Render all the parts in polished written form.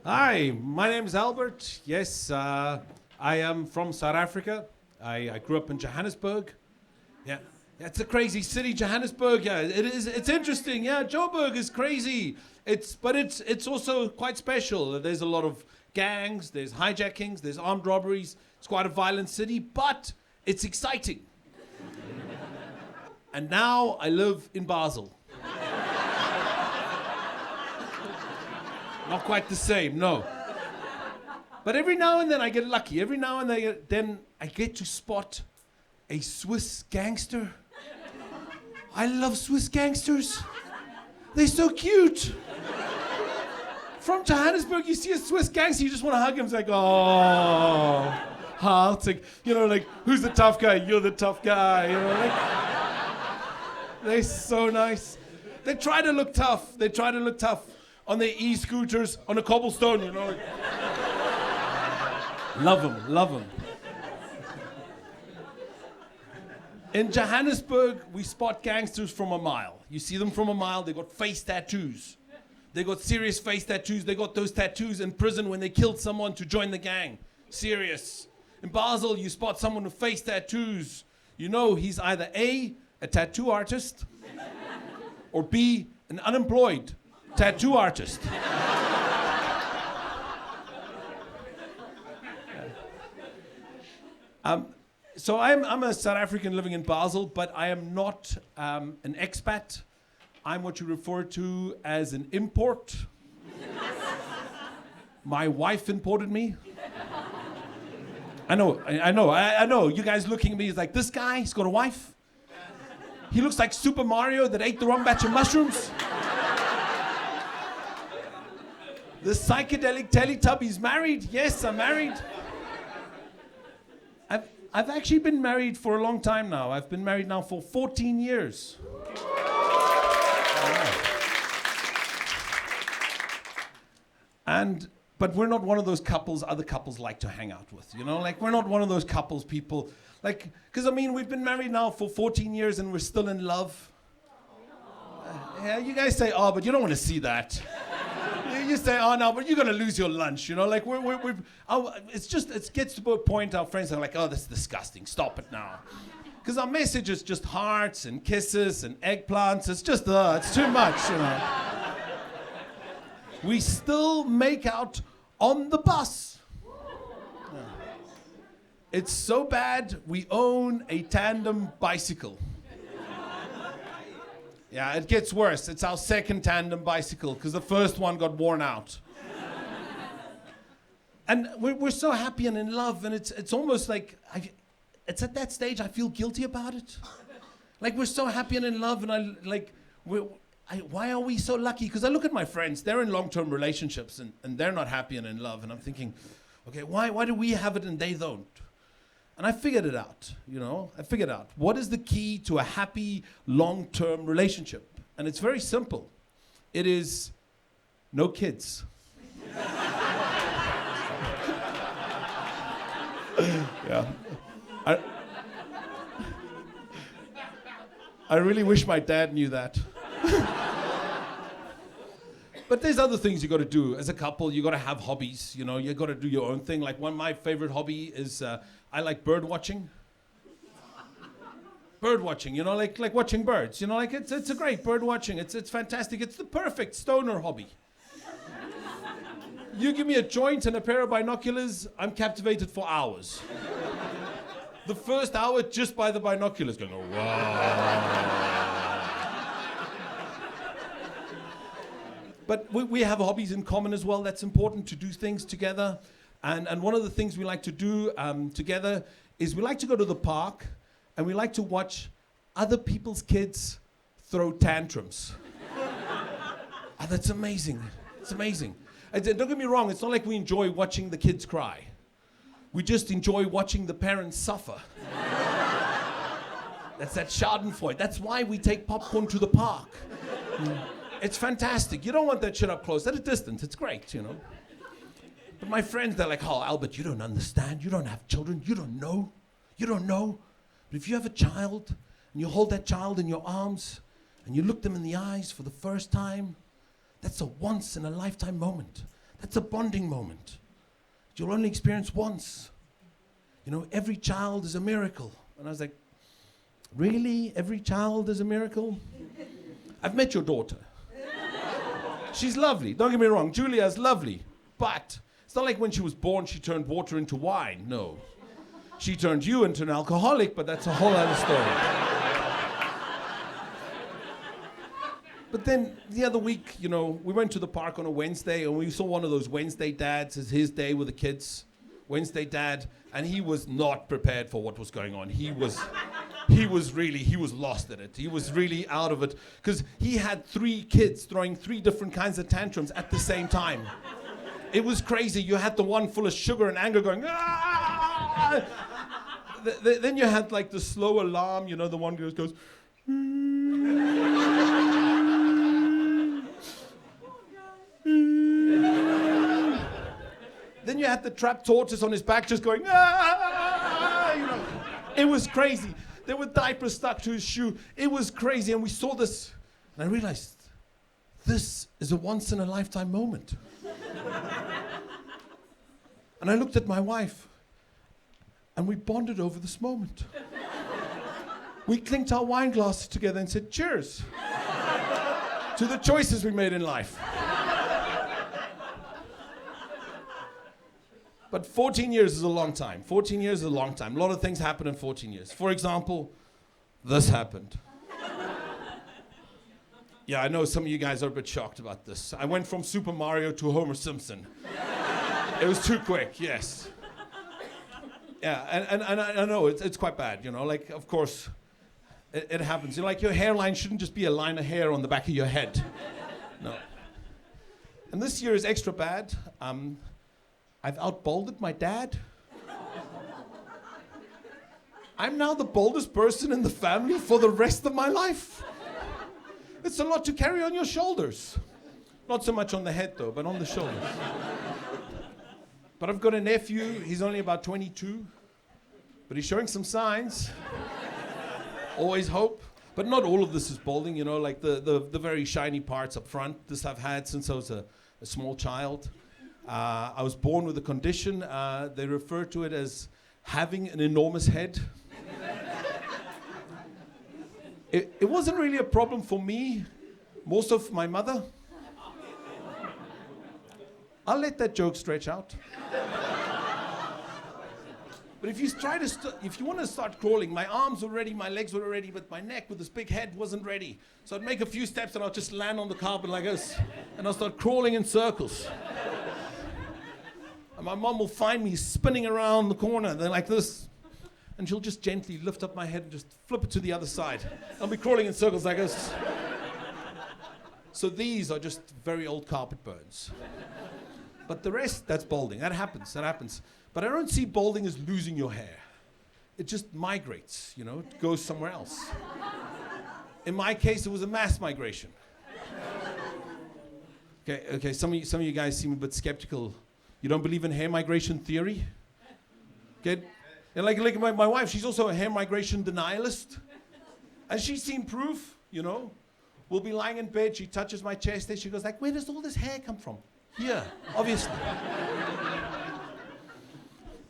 Hi, my name is Albert. Yes, I am from South Africa. I grew up in Johannesburg. Yeah. Yeah, it's a crazy city, Johannesburg. Yeah, it is. It's interesting. Yeah, Joburg is crazy. It's also quite special. There's a lot of gangs. There's hijackings. There's armed robberies. It's quite a violent city, but it's exciting. And now I live in Basel. Not quite the same, no. But every now and then I get lucky. Every now and then I get to spot a Swiss gangster. I love Swiss gangsters. They're so cute. From Johannesburg, you see a Swiss gangster, you just want to hug him. It's like, oh, it's like, who's the tough guy? You're the tough guy. They're so nice. They try to look tough. On their e-scooters, on a cobblestone, Love them. In Johannesburg, we spot gangsters from a mile. You see them from a mile, they got face tattoos. They got serious face tattoos. They got those tattoos in prison when they killed someone to join the gang. Serious. In Basel, you spot someone with face tattoos. You know he's either A, a tattoo artist, or B, an unemployed tattoo artist. So I'm a South African living in Basel, but I am not an expat. I'm what you refer to as an import. My wife imported me. I know. You guys looking at me is like, this guy, he's got a wife. He looks like Super Mario that ate the wrong batch of mushrooms. The psychedelic Teletubby's married. Yes, I'm married. I've actually been married for a long time now. I've been married now for 14 years. But we're not one of those couples other couples like to hang out with, we're not one of those couples people, because we've been married now for 14 years and we're still in love. Yeah, you guys say, oh, but you don't want to see that. You say, oh no, but you're gonna lose your lunch, it gets to a point our friends are like, oh, that's disgusting, stop it now. Because our message is just hearts and kisses and eggplants, it's just, it's too much, We still make out on the bus. Yeah. It's so bad, we own a tandem bicycle. Yeah, it gets worse. It's our second tandem bicycle because the first one got worn out. And we're so happy and in love, and it's almost like, it's at that stage I feel guilty about it. We're so happy and in love, and why are we so lucky? Because I look at my friends, they're in long-term relationships, and they're not happy and in love, and I'm thinking, okay, why do we have it and they don't? And I figured it out, what is the key to a happy, long-term relationship? And it's very simple. It is no kids. Yeah. I really wish my dad knew that. But there's other things you got to do. As a couple, you got to have hobbies, you got to do your own thing. One of my favorite hobby is I like bird watching. Bird watching, like watching birds. It's a great bird watching. It's fantastic. It's the perfect stoner hobby. You give me a joint and a pair of binoculars, I'm captivated for hours. The first hour just by the binoculars going, oh, wow. But we have hobbies in common as well. That's important to do things together. And one of the things we like to do together is we like to go to the park and we like to watch other people's kids throw tantrums. That's amazing. It's amazing. And don't get me wrong, it's not like we enjoy watching the kids cry. We just enjoy watching the parents suffer. That's that schadenfreude. That's why we take popcorn to the park. It's fantastic. You don't want that shit up close. At a distance, it's great, But my friends, they're like, oh, Albert, you don't understand. You don't have children. You don't know. But if you have a child, and you hold that child in your arms, and you look them in the eyes for the first time, that's a once-in-a-lifetime moment. That's a bonding moment. You'll only experience once. You know, every child is a miracle. And I was like, really? Every child is a miracle? I've met your daughter. She's lovely. Don't get me wrong. Julia's lovely. But it's not like when she was born, she turned water into wine. No. She turned you into an alcoholic, but that's a whole other story. But then the other week, you know, we went to the park on a Wednesday and we saw one of those Wednesday dads. It's his day with the kids. Wednesday dad. And he was not prepared for what was going on. He was lost at it. He was really out of it. Because he had 3 kids throwing 3 different kinds of tantrums at the same time. It was crazy. You had the one full of sugar and anger going, ah! Then you had like the slow alarm, you know, the one goes, Then you had the trapped tortoise on his back just going, ah! You know, it was crazy. There were diapers stuck to his shoe. It was crazy. And we saw this. And I realized, this is a once-in-a-lifetime moment. And I looked at my wife. And we bonded over this moment. We clinked our wine glasses together and said, cheers to the choices we made in life. But 14 years is a long time. 14 years is a long time. A lot of things happen in 14 years. For example, this happened. Yeah, I know some of you guys are a bit shocked about this. I went from Super Mario to Homer Simpson. It was too quick, yes. Yeah, and I know it's quite bad, you know. Like, of course, it happens. You know, like your hairline shouldn't just be a line of hair on the back of your head. No. And this year is extra bad. I've outbolded my dad. I'm now the boldest person in the family for the rest of my life. It's a lot to carry on your shoulders. Not so much on the head though, but on the shoulders. But I've got a nephew, he's only about 22, but he's showing some signs. Always hope. But not all of this is balding, you know, like the very shiny parts up front. This I've had since I was a small child. I was born with a condition. They refer to it as having an enormous head. It wasn't really a problem for me, most of my mother. I'll let that joke stretch out. But if you try to, if you want to start crawling, my arms were ready, my legs were ready, but my neck with this big head wasn't ready. So I'd make a few steps and I'll just land on the carpet like this, and I'll start crawling in circles. And my mom will find me spinning around the corner, then like this, and she'll just gently lift up my head and just flip it to the other side. I'll be crawling in circles like this. So these are just very old carpet burns. But the rest, that's balding. That happens. But I don't see balding as losing your hair. It just migrates, you know, it goes somewhere else. In my case, it was a mass migration. Okay, some of you guys seem a bit skeptical. You don't believe in hair migration theory? Okay, and like my wife, she's also a hair migration denialist. And she's seen proof, you know. We'll be lying in bed, she touches my chest, and she goes like, where does all this hair come from? Here, obviously.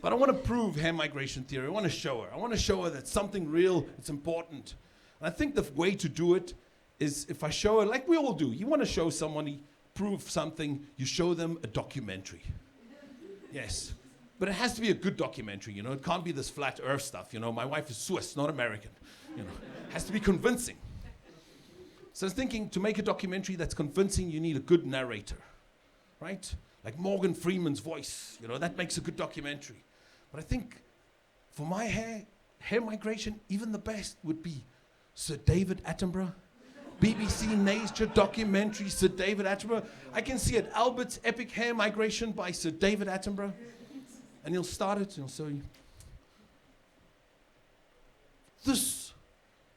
But I want to prove hair migration theory. I want to show her that something real, it's important. And I think the way to do it is if I show her, like we all do, you want to show somebody, prove something, you show them a documentary. Yes. But it has to be a good documentary, you know. It can't be this flat earth stuff, you know. My wife is Swiss, not American. You know, it has to be convincing. So I was thinking, to make a documentary that's convincing, you need a good narrator, right? Like Morgan Freeman's voice, you know, that makes a good documentary. But I think for my hair migration, even the best would be Sir David Attenborough. BBC Nature documentary, Sir David Attenborough. I can see it, Albert's Epic Hair Migration by Sir David Attenborough. And he'll start it and he'll show you. This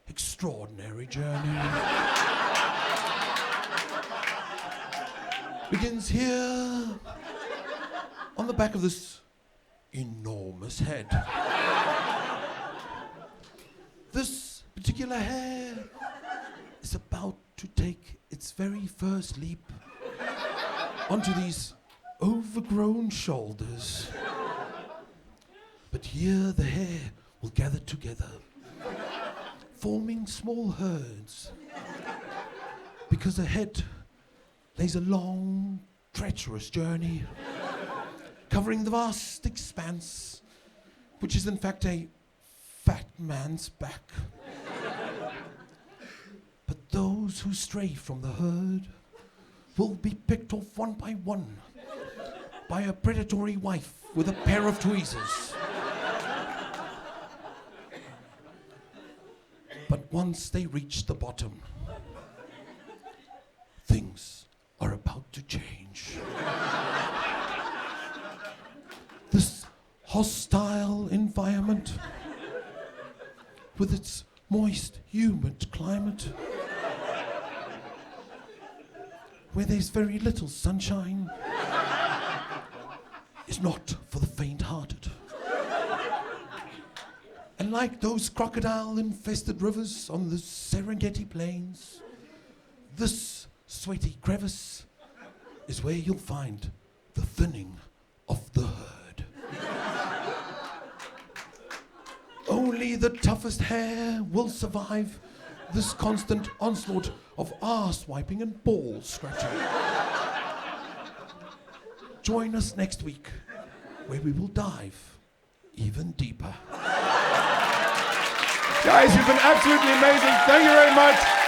extraordinary journey begins here on the back of this enormous head. This particular hair is about to take its very first leap onto these overgrown shoulders. But here the hair will gather together, forming small herds, because ahead lays a long, treacherous journey, covering the vast expanse, which is in fact a fat man's back. But those who stray from the herd will be picked off one by one by a predatory wife with a pair of tweezers. But once they reach the bottom, things are about to change. This hostile environment, with its moist, humid climate, where there's very little sunshine, is not for the faint-hearted. And like those crocodile-infested rivers on the Serengeti plains, this sweaty crevice is where you'll find the thinning of the herd. Only the toughest hair will survive this constant onslaught of arse-wiping and ball-scratching. Join us next week, where we will dive even deeper. Guys, you've been absolutely amazing. Thank you very much.